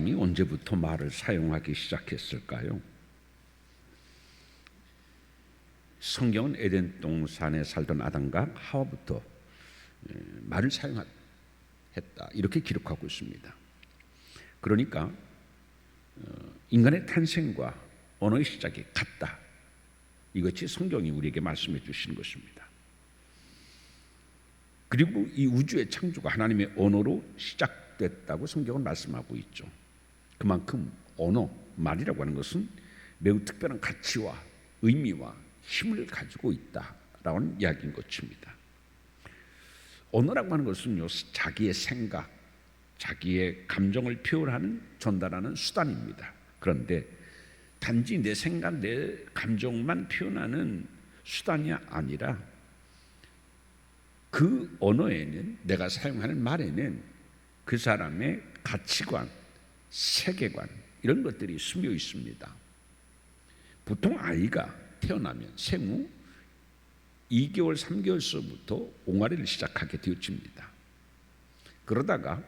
사람이 언제부터 말을 사용하기 시작했을까요? 성경은 에덴 동산에 살던 아담과 하와부터 말을 사용했다 이렇게 기록하고 있습니다. 그러니까 인간의 탄생과 언어의 시작이 같다. 이것이 성경이 우리에게 말씀해 주시는 것입니다. 그리고 이 우주의 창조가 하나님의 언어로 시작됐다고 성경은 말씀하고 있죠. 그만큼 언어, 말이라고 하는 것은 매우 특별한 가치와 의미와 힘을 가지고 있다라는 이야기인 것입니다. 언어라고 하는 것은요, 자기의 생각, 자기의 감정을 표현하는, 전달하는 수단입니다. 그런데 단지 내 생각, 내 감정만 표현하는 수단이 아니라 그 언어에는, 내가 사용하는 말에는 그 사람의 가치관, 세계관 이런 것들이 스며 있습니다. 보통 아이가 태어나면 생후 2개월, 3개월서부터 옹알이를 시작하게 되어집니다. 그러다가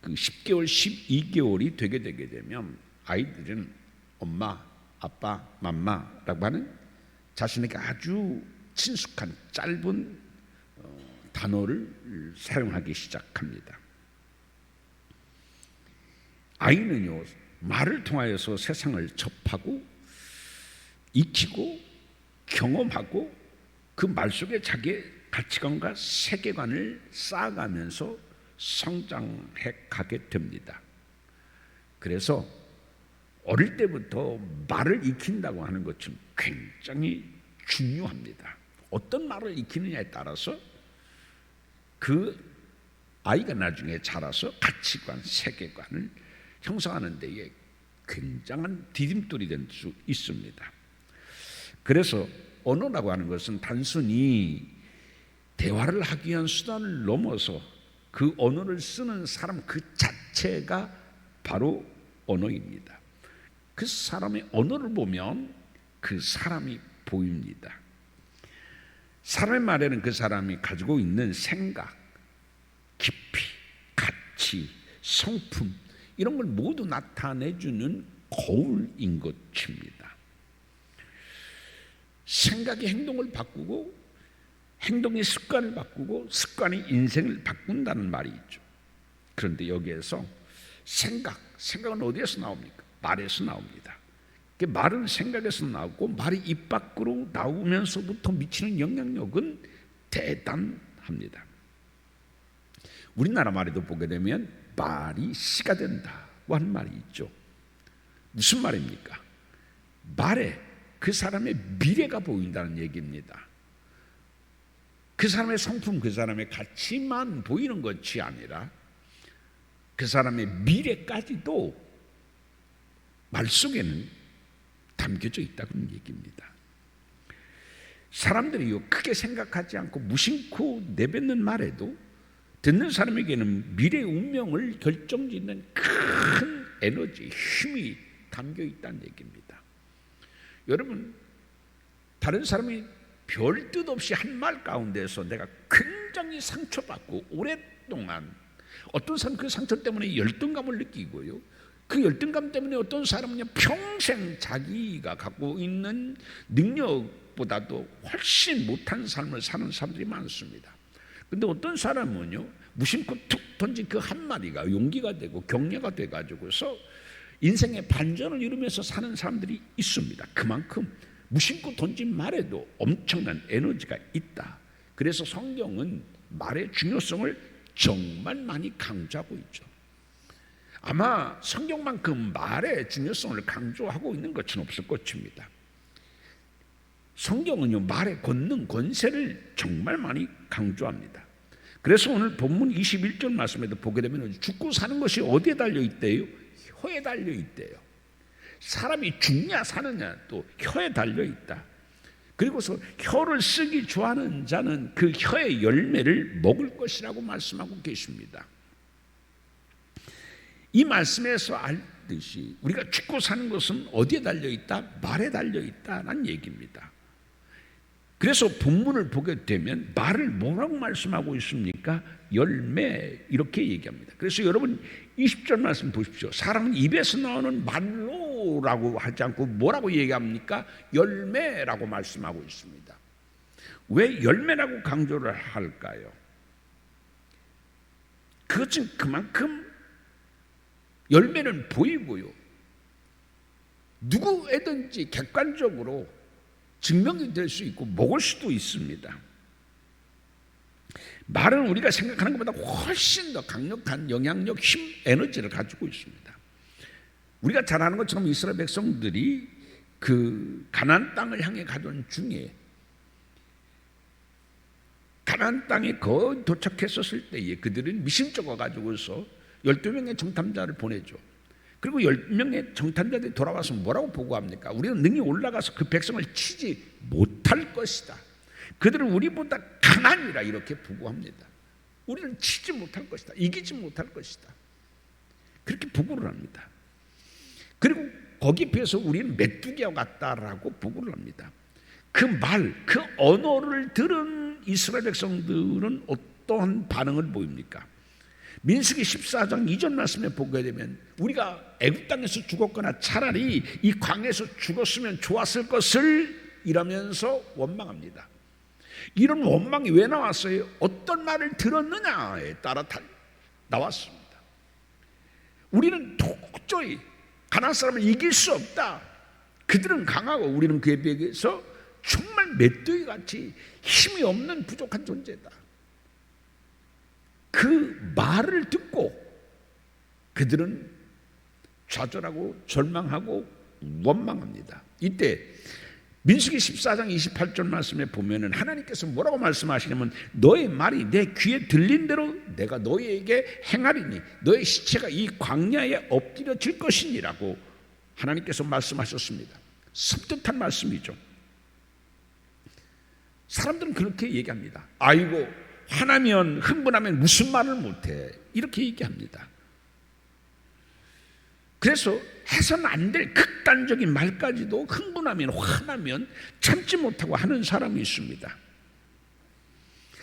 그 10개월, 12개월이 되게 되면 아이들은 엄마, 아빠, 맘마라고 하는 자신에게 아주 친숙한 짧은 단어를 사용하기 시작합니다. 아이는요, 말을 통하여서 세상을 접하고 익히고 경험하고 그 말 속에 자기의 가치관과 세계관을 쌓아가면서 성장해 가게 됩니다. 그래서 어릴 때부터 말을 익힌다고 하는 것은 굉장히 중요합니다. 어떤 말을 익히느냐에 따라서 그 아이가 나중에 자라서 가치관, 세계관을 형성하는 데에 굉장한 디딤돌이 될 수 있습니다. 그래서 언어라고 하는 것은 단순히 대화를 하기 위한 수단을 넘어서 그 언어를 쓰는 사람 그 자체가 바로 언어입니다. 그 사람의 언어를 보면 그 사람이 보입니다. 사람의 말에는 그 사람이 가지고 있는 생각, 깊이, 가치, 성품 이런 걸 모두 나타내주는 거울인 것입니다. 생각이 행동을 바꾸고 행동이 습관을 바꾸고 습관이 인생을 바꾼다는 말이 있죠. 그런데 여기에서 생각은 어디에서 나옵니까? 말에서 나옵니다. 말은 생각에서 나오고 말이 입 밖으로 나오면서부터 미치는 영향력은 대단합니다. 우리나라 말에도 보게 되면 말이 씨가 된다고 하는 말이 있죠. 무슨 말입니까? 말에 그 사람의 미래가 보인다는 얘기입니다. 그 사람의 성품, 그 사람의 가치만 보이는 것이 아니라 그 사람의 미래까지도 말 속에는 담겨져 있다는 얘기입니다. 사람들이요, 크게 생각하지 않고 무심코 내뱉는 말에도 듣는 사람에게는 미래의 운명을 결정짓는 큰 에너지, 힘이 담겨 있다는 얘기입니다. 여러분, 다른 사람이 별 뜻 없이 한 말 가운데서 내가 굉장히 상처받고 오랫동안 어떤 사람은 그 상처 때문에 열등감을 느끼고요, 그 열등감 때문에 어떤 사람은 평생 자기가 갖고 있는 능력보다도 훨씬 못한 삶을 사는 사람들이 많습니다. 그런데 어떤 사람은요, 무심코 툭 던진 그 한마디가 용기가 되고 격려가 돼가지고서 인생의 반전을 이루면서 사는 사람들이 있습니다. 그만큼 무심코 던진 말에도 엄청난 에너지가 있다. 그래서 성경은 말의 중요성을 정말 많이 강조하고 있죠. 아마 성경만큼 말의 중요성을 강조하고 있는 것은 없을 것입니다. 성경은요, 말의 권능, 권세를 정말 많이 강조합니다. 그래서 오늘 본문 21절 말씀에도 보게 되면 죽고 사는 것이 어디에 달려있대요? 혀에 달려있대요. 사람이 죽냐 사느냐 또 혀에 달려있다. 그리고서 혀를 쓰기 좋아하는 자는 그 혀의 열매를 먹을 것이라고 말씀하고 계십니다. 이 말씀에서 알듯이 우리가 죽고 사는 것은 어디에 달려있다? 말에 달려있다는 얘기입니다. 그래서 본문을 보게 되면 말을 뭐라고 말씀하고 있습니까? 열매 이렇게 얘기합니다. 그래서 여러분 20절 말씀 보십시오. 사람은 입에서 나오는 말로라고 하지 않고 뭐라고 얘기합니까? 열매라고 말씀하고 있습니다. 왜 열매라고 강조를 할까요? 그것은 그만큼 열매는 보이고요, 누구에든지 객관적으로 증명이 될 수 있고 먹을 수도 있습니다. 말은 우리가 생각하는 것보다 훨씬 더 강력한 영향력, 힘, 에너지를 가지고 있습니다. 우리가 잘 아는 것처럼 이스라엘 백성들이 그 가나안 땅을 향해 가던 중에 가나안 땅에 거의 도착했었을 때에 그들은 미심쩍어 가지고서 12명의 정탐자를 보내죠. 그리고 10명의 정탐자들이 돌아와서 뭐라고 보고합니까? 우리는 능히 올라가서 그 백성을 치지 못할 것이다. 그들은 우리보다 강하니라 이렇게 보고합니다. 우리는 치지 못할 것이다. 이기지 못할 것이다. 그렇게 보고를 합니다. 그리고 거기에 비해서 우리는 메뚜기와 같다라고 보고를 합니다. 그 말, 그 언어를 들은 이스라엘 백성들은 어떠한 반응을 보입니까? 민수기 14장 이전 말씀에 보게 되면 우리가 애굽 땅에서 죽었거나 차라리 이 광야에서 죽었으면 좋았을 것을 이러면서 원망합니다. 이런 원망이 왜 나왔어요? 어떤 말을 들었느냐에 따라 나왔습니다. 우리는 도저히 가나안 사람을 이길 수 없다. 그들은 강하고 우리는 그에 비해서 정말 메뚜기같이 힘이 없는 부족한 존재다. 그 말을 듣고 그들은 좌절하고 절망하고 원망합니다. 이때 민수기 14장 28절 말씀에 보면은 하나님께서 뭐라고 말씀하시냐면 너의 말이 내 귀에 들린 대로 내가 너희에게 행하리니 너의 시체가 이 광야에 엎드려질 것이니라고 하나님께서 말씀하셨습니다. 섬뜩한 말씀이죠. 사람들은 그렇게 얘기합니다. 아이고 화나면 흥분하면 무슨 말을 못해 이렇게 얘기합니다. 그래서 해서는 안 될 극단적인 말까지도 흥분하면 화나면 참지 못하고 하는 사람이 있습니다.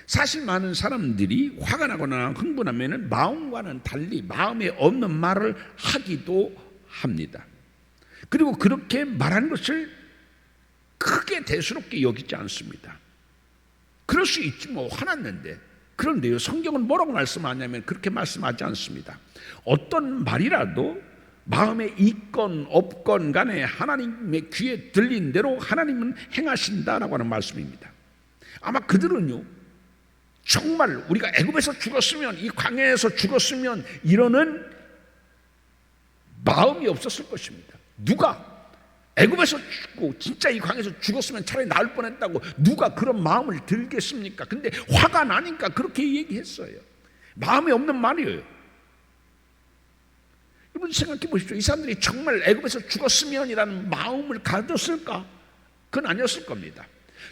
사실 많은 사람들이 화가 나거나 흥분하면 마음과는 달리 마음에 없는 말을 하기도 합니다. 그리고 그렇게 말하는 것을 크게 대수롭게 여기지 않습니다. 그럴 수 있지 뭐 화났는데. 그런데요 성경은 뭐라고 말씀하냐면 그렇게 말씀하지 않습니다. 어떤 말이라도 마음에 있건 없건 간에 하나님의 귀에 들린 대로 하나님은 행하신다라고 하는 말씀입니다. 아마 그들은요 정말 우리가 애굽에서 죽었으면 이 광야에서 죽었으면 이러는 마음이 없었을 것입니다. 누가 애굽에서 죽고 진짜 이 광야에서 죽었으면 차라리 나을 뻔했다고 누가 그런 마음을 들겠습니까? 근데 화가 나니까 그렇게 얘기했어요. 마음이 없는 말이에요. 여러분 생각해 보십시오. 이 사람들이 정말 애굽에서 죽었으면이라는 마음을 가졌을까? 그건 아니었을 겁니다.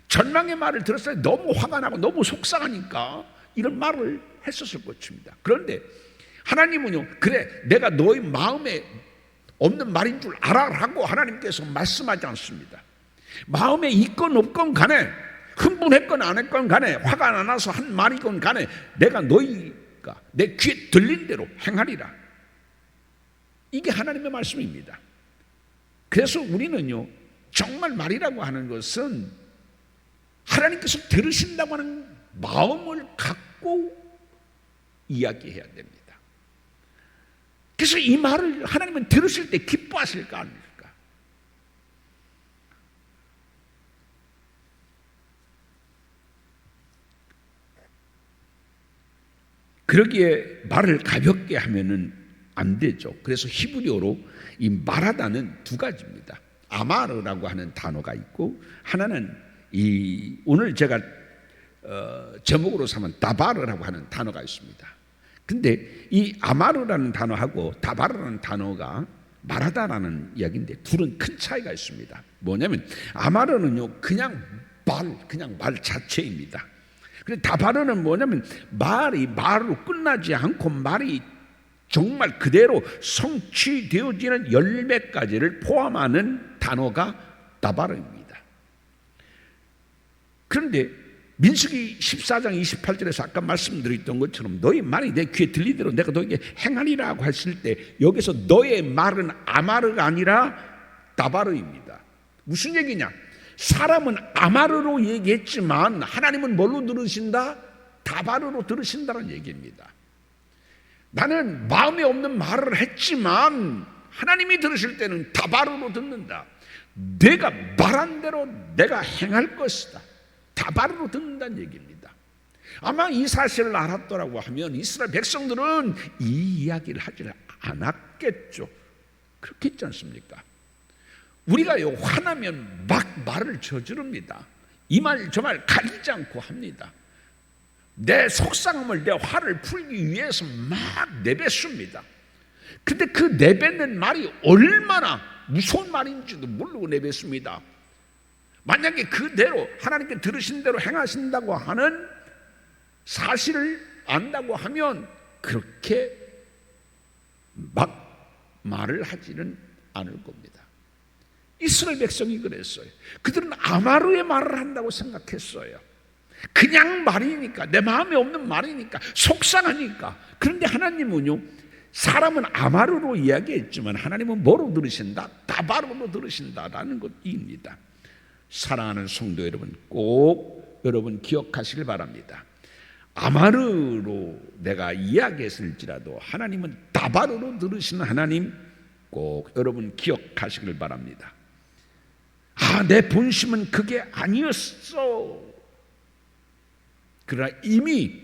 절망의 말을 들었을 때 너무 화가 나고 너무 속상하니까 이런 말을 했었을 것입니다. 그런데 하나님은요 그래 내가 너희 마음에 없는 말인 줄 알아라고 하나님께서 말씀하지 않습니다. 마음에 있건 없건 간에 흥분했건 안 했건 간에 화가 안 나서 한 말이건 간에 내가 너희가 내 귀에 들린 대로 행하리라. 이게 하나님의 말씀입니다. 그래서 우리는요 정말 말이라고 하는 것은 하나님께서 들으신다고 하는 마음을 갖고 이야기해야 됩니다. 그래서 이 말을 하나님은 들으실 때 기뻐하실까 아닙니까? 그러기에 말을 가볍게 하면은 안 되죠. 그래서 히브리어로 이 말하다는 두 가지입니다. 아마르라고 하는 단어가 있고 하나는 이 오늘 제가 제목으로 삼은 다바르라고 하는 단어가 있습니다. 근데 이 아마르라는 단어하고 다바르라는 단어가 말하다라는 이야기인데 둘은 큰 차이가 있습니다. 뭐냐면 아마르는요 그냥 말 자체입니다. 그런데 다바르는 뭐냐면 말로 끝나지 않고 말이 정말 그대로 성취되어지는 열매까지를 포함하는 단어가 다바르입니다. 그런데 민수기 14장 28절에서 아까 말씀드렸던 것처럼 너의 말이 내 귀에 들리도록 내가 너에게 행하리라고 했을 때 여기서 너의 말은 아마르가 아니라 다바르입니다. 무슨 얘기냐? 사람은 아마르로 얘기했지만 하나님은 뭘로 들으신다? 다바르로 들으신다는 얘기입니다. 나는 마음에 없는 말을 했지만 하나님이 들으실 때는 다바르로 듣는다. 내가 말한 대로 내가 행할 것이다. 다바르로 듣는다는 얘기입니다. 아마 이 사실을 알았더라고 하면 이스라엘 백성들은 이 이야기를 하지 않았겠죠. 그렇겠지 않습니까? 우리가요 화나면 막 말을 저지릅니다. 이 말 저 말 가리지 않고 합니다. 내 속상함을 내 화를 풀기 위해서 막 내뱉습니다. 근데 그 내뱉는 말이 얼마나 무서운 말인지도 모르고 내뱉습니다. 만약에 그대로 하나님께 들으신 대로 행하신다고 하는 사실을 안다고 하면 그렇게 막 말을 하지는 않을 겁니다. 이스라엘 백성이 그랬어요. 그들은 아마르의 말을 한다고 생각했어요. 그냥 말이니까, 내 마음에 없는 말이니까, 속상하니까. 그런데 하나님은요, 사람은 아마르로 이야기했지만 하나님은 뭐로 들으신다? 다바르로 들으신다라는 것입니다. 사랑하는 성도 여러분, 꼭 여러분 기억하시길 바랍니다. 아마르로 내가 이야기했을지라도 하나님은 다바르로 들으시는 하나님, 꼭 여러분 기억하시길 바랍니다. 아, 내 본심은 그게 아니었어. 그러나 이미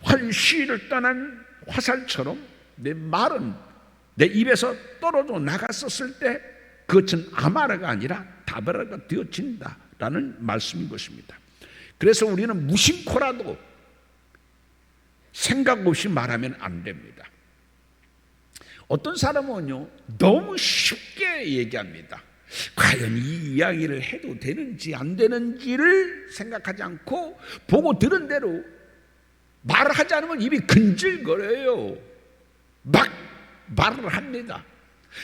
활시를 떠난 화살처럼 내 말은 내 입에서 떨어져 나갔었을 때 그것은 아마르가 아니라 다바르가 되어진다라는 말씀인 것입니다. 그래서 우리는 무심코라도 생각 없이 말하면 안 됩니다. 어떤 사람은요 너무 쉽게 얘기합니다. 과연 이 이야기를 해도 되는지 안 되는지를 생각하지 않고 보고 들은 대로 말을 하지 않으면 입이 근질거려요. 막 말을 합니다.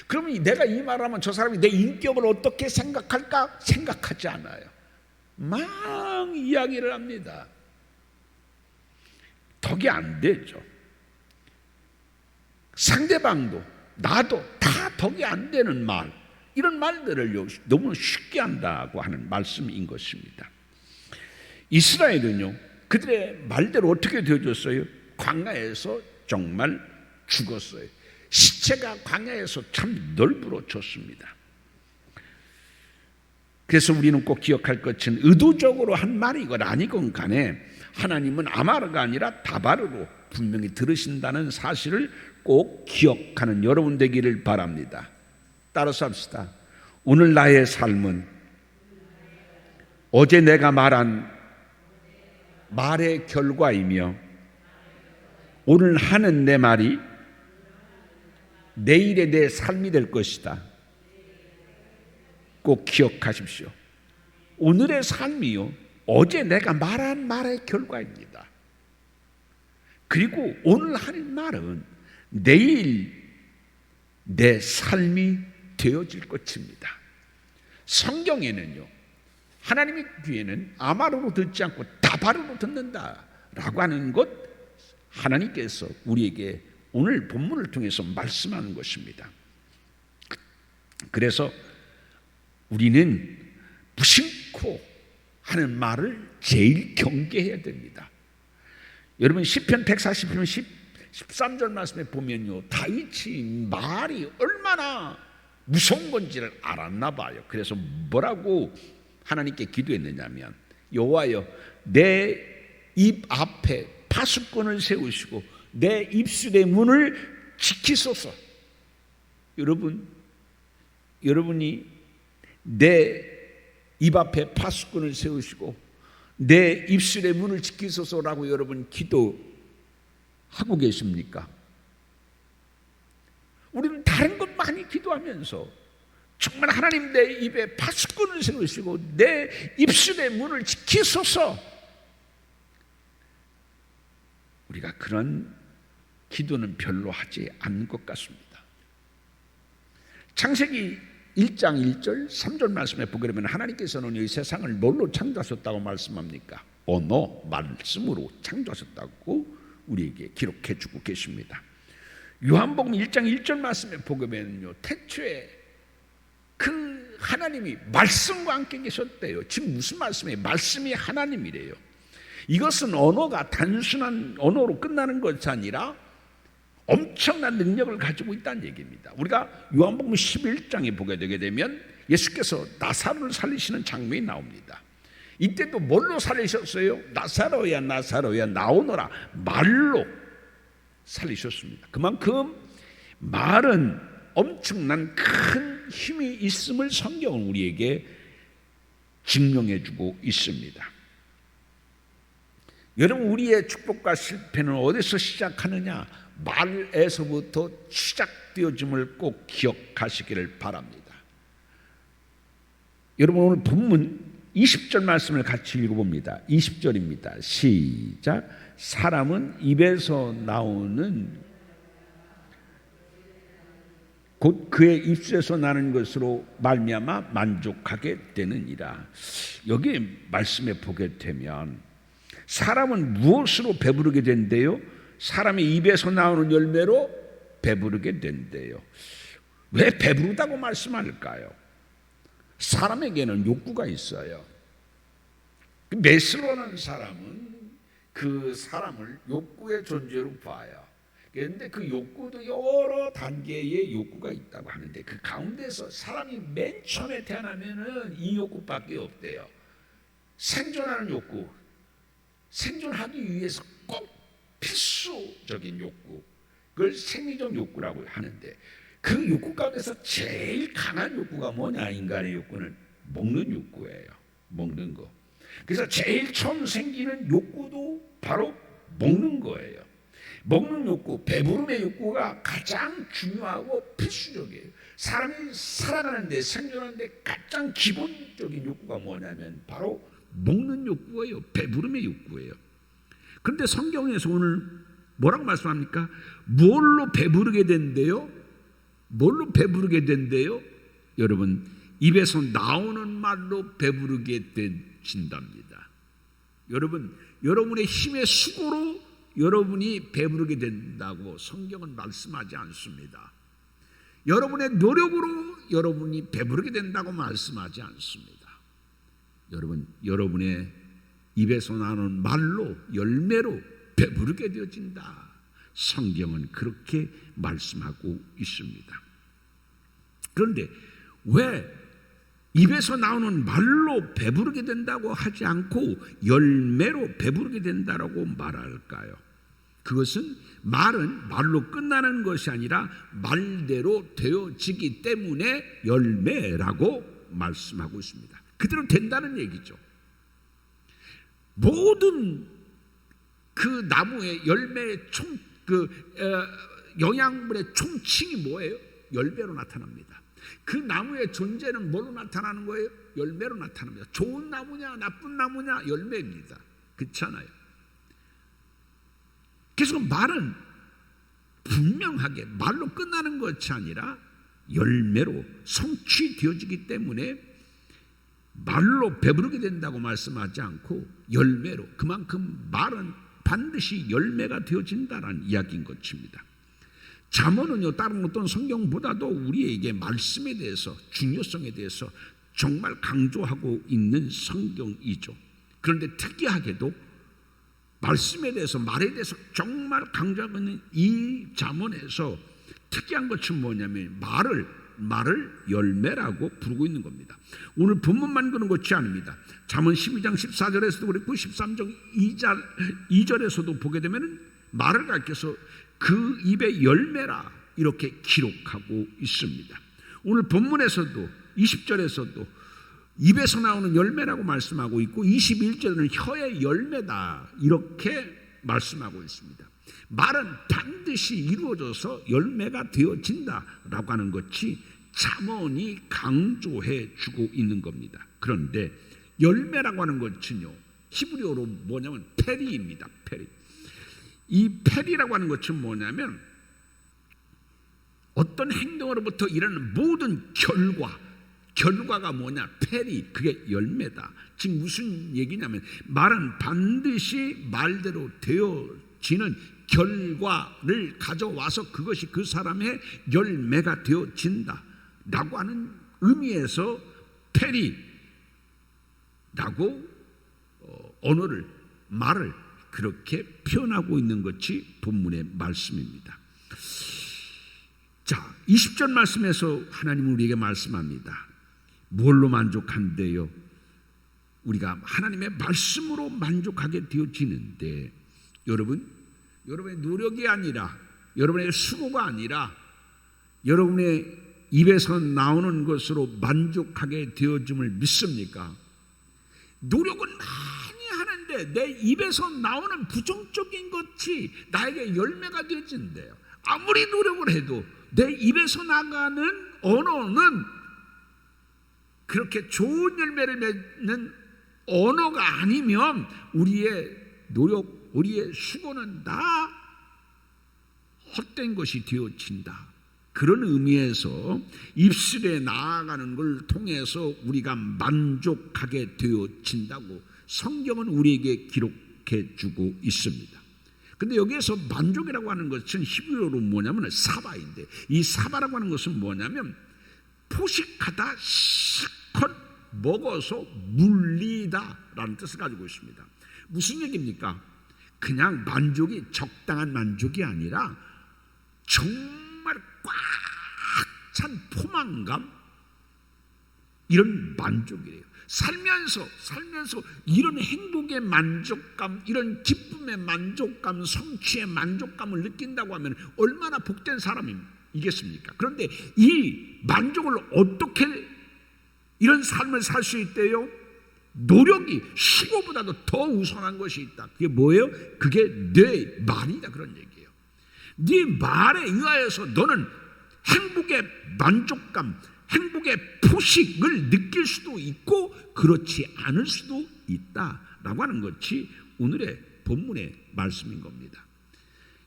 그러면 내가 이 말을 하면 저 사람이 내 인격을 어떻게 생각할까? 생각하지 않아요. 막 이야기를 합니다. 덕이 안 되죠. 상대방도 나도 다 덕이 안 되는 말, 이런 말들을 너무 쉽게 한다고 하는 말씀인 것입니다. 이스라엘은요 그들의 말대로 어떻게 되어졌어요? 광야에서 정말 죽었어요. 시체가 광야에서 참 널브러졌습니다. 그래서 우리는 꼭 기억할 것은 의도적으로 한 말이건 아니건 간에 하나님은 아마르가 아니라 다바르로 분명히 들으신다는 사실을 꼭 기억하는 여러분 되기를 바랍니다. 따라서 합시다. 오늘 나의 삶은 어제 내가 말한 말의 결과이며 오늘 하는 내 말이 내일의 내 삶이 될 것이다. 꼭 기억하십시오. 오늘의 삶이요 어제 내가 말한 말의 결과입니다. 그리고 오늘 하는 말은 내일 내 삶이 되어질 것입니다. 성경에는요 하나님의 귀에는 아마르로 듣지 않고 다바르로 듣는다라고 하는 것 하나님께서 우리에게 오늘 본문을 통해서 말씀하는 것입니다. 그래서 우리는 무심코 하는 말을 제일 경계해야 됩니다. 여러분 시편 140편 13절 말씀에 보면요 다윗이 말이 얼마나 무서운 건지를 알았나 봐요. 그래서 뭐라고 하나님께 기도했느냐면 여호와여 내 입 앞에 파수꾼을 세우시고 내 입술의 문을 지키소서. 여러분이 내 입 앞에 파수꾼을 세우시고 내 입술의 문을 지키소서라고 여러분 기도하고 계십니까? 우리는 다른 것 많이 기도하면서 정말 하나님 내 입에 파수꾼을 세우시고 내 입술의 문을 지키소서, 우리가 그런 기도는 별로 하지 않는 것 같습니다. 창세기 1장 1절 3절 말씀에 보게 되면 하나님께서는 이 세상을 뭘로 창조하셨다고 말씀합니까? 언어, 말씀으로 창조하셨다고 우리에게 기록해 주고 계십니다. 요한복음 1장 1절 말씀에 보게 되면요, 태초에 그 하나님이 말씀과 함께 계셨대요. 지금 무슨 말씀이에요? 말씀이 하나님이래요. 이것은 언어가 단순한 언어로 끝나는 것이 아니라 엄청난 능력을 가지고 있다는 얘기입니다. 우리가 요한복음 11장에 보게 되게 되면 예수께서 나사로를 살리시는 장면이 나옵니다. 이때도 뭘로 살리셨어요? 나사로야 나사로야 나오너라, 말로 살리셨습니다. 그만큼 말은 엄청난 큰 힘이 있음을 성경은 우리에게 증명해 주고 있습니다. 여러분, 우리의 축복과 실패는 어디서 시작하느냐? 말에서부터 시작되어짐을 꼭 기억하시기를 바랍니다. 여러분, 오늘 본문 20절 말씀을 같이 읽어봅니다. 20절입니다. 시작. 사람은 입에서 나오는 곧 그의 입술에서 나는 것으로 말미암아 만족하게 되느니라. 여기 말씀에 보게 되면 사람은 무엇으로 배부르게 된대요? 사람의 입에서 나오는 열매로 배부르게 된대요. 왜 배부르다고 말씀할까요? 사람에게는 욕구가 있어요. 메스로라는 사람은 그 사람을 욕구의 존재로 봐요. 그런데 그 욕구도 여러 단계의 욕구가 있다고 하는데 그 가운데서 사람이 맨 처음에 태어나면은 이 욕구밖에 없대요. 생존하는 욕구, 생존하기 위해서 꼭 필수적인 욕구, 그걸 생리적 욕구라고 하는데 그 욕구 가운데서 제일 강한 욕구가 뭐냐? 인간의 욕구는 먹는 욕구예요. 먹는 거. 그래서 제일 처음 생기는 욕구도 바로 먹는 거예요. 먹는 욕구, 배부름의 욕구가 가장 중요하고 필수적이에요. 사람이 살아가는데, 생존하는데 가장 기본적인 욕구가 뭐냐면 바로 먹는 욕구예요. 배부름의 욕구예요. 그런데 성경에서 오늘 뭐라고 말씀합니까? 뭘로 배부르게 된대요? 뭘로 배부르게 된대요? 여러분, 입에서 나오는 말로 배부르게 되신답니다. 여러분, 여러분의 힘의 수고로 여러분이 배부르게 된다고 성경은 말씀하지 않습니다. 여러분의 노력으로 여러분이 배부르게 된다고 말씀하지 않습니다. 여러분, 여러분의 입에서 나오는 말로, 열매로 배부르게 되어진다. 성경은 그렇게 말씀하고 있습니다. 그런데 왜 입에서 나오는 말로 배부르게 된다고 하지 않고 열매로 배부르게 된다고 말할까요? 그것은 말은 말로 끝나는 것이 아니라 말대로 되어지기 때문에 열매라고 말씀하고 있습니다. 그대로 된다는 얘기죠. 모든 그 나무의 열매의 영양분의 총칭이 뭐예요? 열매로 나타납니다. 그 나무의 존재는 뭘로 나타나는 거예요? 열매로 나타납니다. 좋은 나무냐 나쁜 나무냐 열매입니다. 그렇잖아요. 그래서 말은 분명하게 말로 끝나는 것이 아니라 열매로 성취되어지기 때문에 말로 배부르게 된다고 말씀하지 않고 열매로, 그만큼 말은 반드시 열매가 되어진다는 이야기인 것입니다. 잠언은요, 다른 어떤 성경보다도 우리에게 말씀에 대해서, 중요성에 대해서 정말 강조하고 있는 성경이죠. 그런데 특이하게도 말씀에 대해서, 말에 대해서 정말 강조하고 있는 이 잠언에서 특이한 것은 뭐냐면 말을 열매라고 부르고 있는 겁니다. 오늘 본문만 그런 것이 아닙니다. 잠언 12장 14절에서도 그랬고 13장 2절에서도 보게 되면 말을 가리켜서 그 입의 열매라 이렇게 기록하고 있습니다. 오늘 본문에서도 20절에서도 입에서 나오는 열매라고 말씀하고 있고 21절은 혀의 열매다 이렇게 말씀하고 있습니다. 말은 반드시 이루어져서 열매가 되어진다라고 하는 것이 잠언이 강조해 주고 있는 겁니다. 그런데 열매라고 하는 것은요, 히브리어로 뭐냐면 페리입니다. 페리. 이 페리라고 하는 것은 뭐냐면 어떤 행동으로부터 일어나는 모든 결과, 결과가 뭐냐? 페리, 그게 열매다. 지금 무슨 얘기냐면 말은 반드시 말대로 되어지는 결과를 가져와서 그것이 그 사람의 열매가 되어진다 라고 하는 의미에서 페리라고 언어를, 말을 그렇게 표현하고 있는 것이 본문의 말씀입니다. 자, 20절 말씀에서 하나님은 우리에게 말씀합니다. 뭘로 만족한대요? 우리가 하나님의 말씀으로 만족하게 되어지는데, 여러분의 노력이 아니라, 여러분의 수고가 아니라 여러분의 입에서 나오는 것으로 만족하게 되어짐을 믿습니까? 노력은 많이 하는데 내 입에서 나오는 부정적인 것이 나에게 열매가 되어진대요. 아무리 노력을 해도 내 입에서 나가는 언어는 그렇게 좋은 열매를 맺는 언어가 아니면 우리의 노력, 우리의 수고는 다 헛된 것이 되어진다. 그런 의미에서 입술에 나아가는 걸 통해서 우리가 만족하게 되어진다고 성경은 우리에게 기록해 주고 있습니다. 근데 여기에서 만족이라고 하는 것은 히브리어로 뭐냐면 사바인데, 이 사바라고 하는 것은 뭐냐면 포식하다, 실컷 먹어서 물리다 라는 뜻을 가지고 있습니다. 무슨 얘기입니까? 그냥 만족이 적당한 만족이 아니라 정말 꽉 찬 포만감, 이런 만족이에요. 살면서 이런 행복의 만족감, 이런 기쁨의 만족감, 성취의 만족감을 느낀다고 하면 얼마나 복된 사람이겠습니까? 그런데 이 만족을 어떻게, 이런 삶을 살 수 있대요? 노력이 수고보다도 더 우선한 것이 있다. 그게 뭐예요? 그게 내 말이다, 그런 얘기예요. 네 말에 의하여서 너는 행복의 만족감, 행복의 포식을 느낄 수도 있고 그렇지 않을 수도 있다라고 하는 것이 오늘의 본문의 말씀인 겁니다.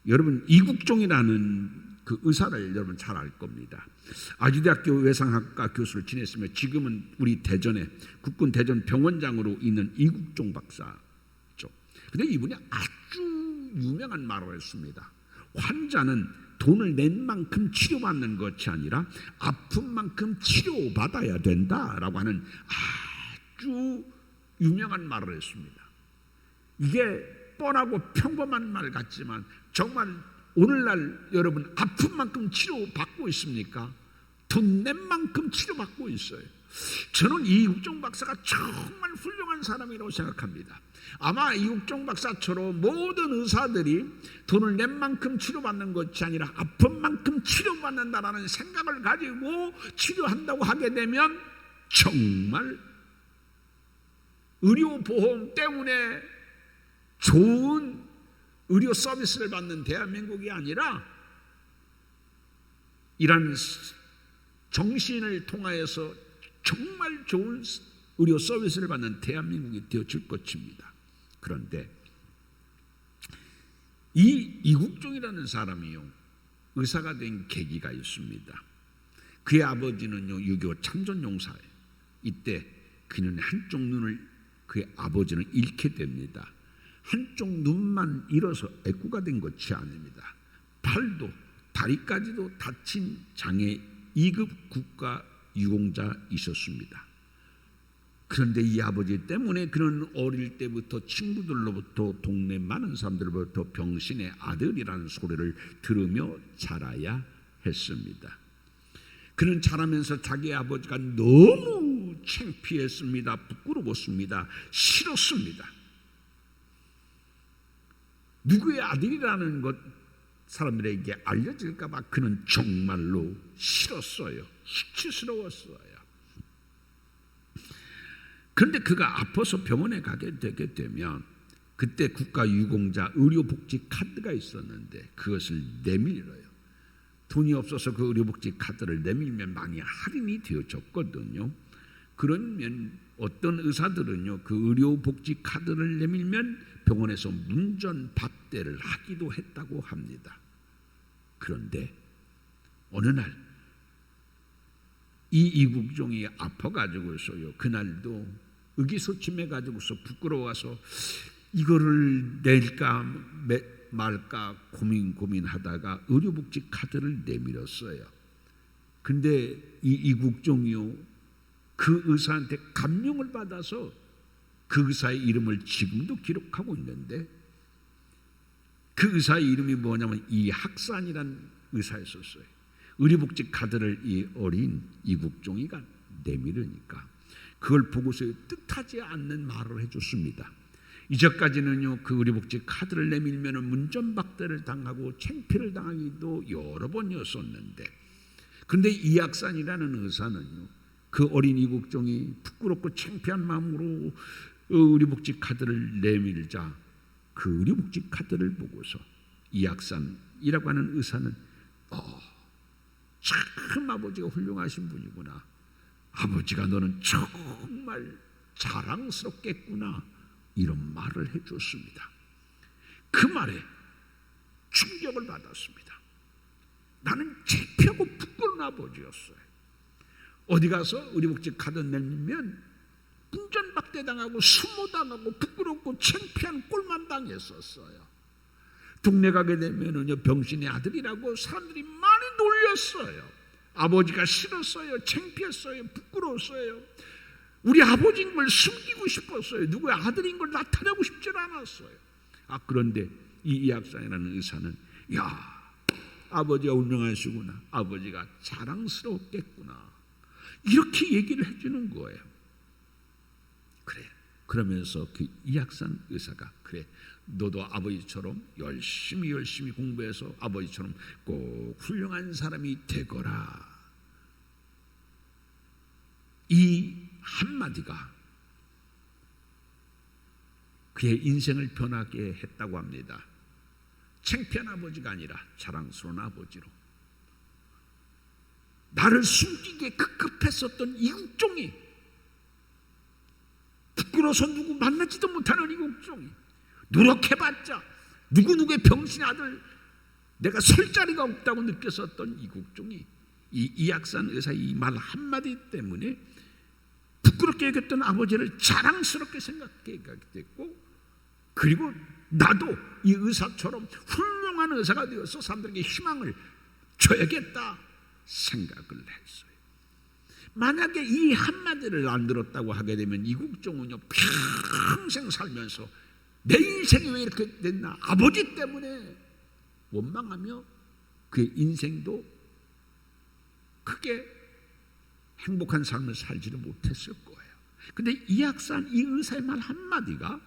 여러분, 이국종이라는 그 의사를 여러분 잘 알 겁니다. 아주대학교 외상학과 교수를 지냈으며 지금은 우리 대전에 국군 대전 병원장으로 있는 이국종 박사죠. 그런데 이분이 아주 유명한 말을 했습니다. 환자는 돈을 낸 만큼 치료받는 것이 아니라 아픈 만큼 치료받아야 된다라고 하는 아주 유명한 말을 했습니다. 이게 뻔하고 평범한 말 같지만 정말 오늘날 여러분 아픈 만큼 치료받고 있습니까? 돈 낸 만큼 치료받고 있어요. 저는 이국종 박사가 정말 훌륭한 사람이라고 생각합니다. 아마 이국종 박사처럼 모든 의사들이 돈을 낸 만큼 치료받는 것이 아니라 아픈 만큼 치료받는다라는 생각을 가지고 치료한다고 하게 되면 정말 의료보험 때문에 좋은 의료 서비스를 받는 대한민국이 아니라 이런 정신을 통하여서 정말 좋은 의료 서비스를 받는 대한민국이 되어질 것입니다. 그런데 이 이국종이라는 사람이요, 의사가 된 계기가 있습니다. 그의 아버지는요 6.25 참전용사예요. 이때 그는 한쪽 눈을, 그의 아버지는 잃게 됩니다. 한쪽 눈만 잃어서 애꾸가 된 것이 아닙니다. 팔도 다리까지도 다친 장애 2급 국가 유공자 있었습니다. 그런데 이 아버지 때문에 그는 어릴 때부터 친구들로부터, 동네 많은 사람들로부터 병신의 아들이라는 소리를 들으며 자라야 했습니다. 그는 자라면서 자기 아버지가 너무 창피했습니다. 부끄러웠습니다. 싫었습니다. 누구의 아들이라는 것 사람들에게 알려질까 봐 그는 정말로 싫었어요. 수치스러웠어요. 그런데 그가 아파서 병원에 가게 되게 되면 그때 국가유공자 의료복지 카드가 있었는데 그것을 내밀어요. 돈이 없어서 그 의료복지 카드를 내밀면 많이 할인이 되어졌거든요. 그러면 어떤 의사들은요 그 의료복지 카드를 내밀면 병원에서 문전박대를 하기도 했다고 합니다. 그런데 어느 날 이 이국종이 아파가지고서요, 그날도 의기소침해가지고서 부끄러워서 이거를 낼까 말까 고민하다가 의료복지 카드를 내밀었어요. 근데 이 이국종이요, 그 의사한테 감명을 받아서 그 의사의 이름을 지금도 기록하고 있는데, 그 의사의 이름이 뭐냐면 이학산이라는 의사였었어요. 의료복지 카드를 이 어린 이국종이가 내밀으니까 그걸 보고서 뜻하지 않는 말을 해줬습니다. 이제까지는요, 그 의료복지 카드를 내밀면 문전박대를 당하고 창피를 당하기도 여러 번이었었는데, 그런데 이학산이라는 의사는요, 그 어린 이국종이 부끄럽고 창피한 마음으로 의료복지 카드를 내밀자 그 의료복지 카드를 보고서 이학산이라고 하는 의사는 참 아버지가 훌륭하신 분이구나, 아버지가 너는 정말 자랑스럽겠구나, 이런 말을 해줬습니다. 그 말에 충격을 받았습니다. 나는 창피하고 부끄러운 아버지였어요. 어디 가서 의료복지 카드 내면 문전박대당하고 수모당하고 부끄럽고 창피한 꼴만 당했었어요. 동네 가게 되면은요, 병신의 아들이라고 사람들이 많이 놀렸어요. 아버지가 싫었어요. 창피했어요. 부끄러웠어요. 우리 아버지인 걸 숨기고 싶었어요. 누구의 아들인 걸 나타내고 싶지 않았어요. 그런데 이 이학산이라는 의사는, 야, 아버지가 훌륭하시구나, 아버지가 자랑스럽겠구나, 이렇게 얘기를 해주는 거예요. 그래, 그러면서 그 이학산 의사가, 그래, 너도 아버지처럼 열심히 공부해서 아버지처럼 꼭 훌륭한 사람이 되거라. 이 한마디가 그의 인생을 변하게 했다고 합니다. 창피한 아버지가 아니라 자랑스러운 아버지로. 나를 숨기기에 급급했었던 이국종이, 부끄러워서 누구 만나지도 못하는 이국종이, 노력해봤자 누구누구의 병신의 아들, 내가 설 자리가 없다고 느꼈었던 이국종이 이 이학산 의사 이 말 한마디 때문에 부끄럽게 여겼던 아버지를 자랑스럽게 생각하게 됐고, 그리고 나도 이 의사처럼 훌륭한 의사가 되어서 사람들에게 희망을 줘야겠다 생각을 했어요. 만약에 이 한마디를 안 들었다고 하게 되면 이국종은요, 평생 살면서 내 인생이 왜 이렇게 됐나, 아버지 때문에 원망하며 그의 인생도 크게 행복한 삶을 살지를 못했을 거예요. 그런데 이학산 이 의사의 말 한마디가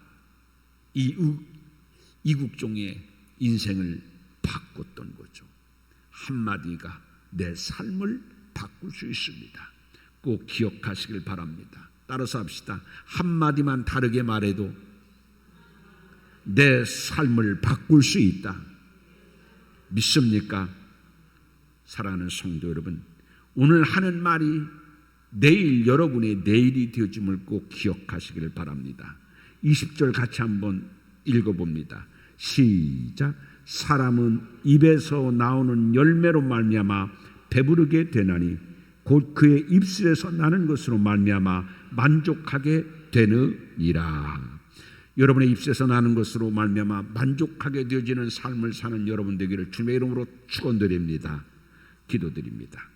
이국종의 인생을 바꿨던 거죠. 한마디가 내 삶을 바꿀 수 있습니다. 꼭 기억하시길 바랍니다. 따라서 합시다. 한마디만 다르게 말해도 내 삶을 바꿀 수 있다. 믿습니까? 사랑하는 성도 여러분, 오늘 하는 말이 내일 여러분의 내일이 되어짐을 꼭 기억하시길 바랍니다. 20절 같이 한번 읽어봅니다. 시작. 사람은 입에서 나오는 열매로 말미암아 배부르게 되나니 곧 그의 입술에서 나는 것으로 말미암아 만족하게 되느니라. 여러분의 입술에서 나는 것으로 말미암아 만족하게 되어지는 삶을 사는 여러분 되기를 주님의 이름으로 축원드립니다. 기도드립니다.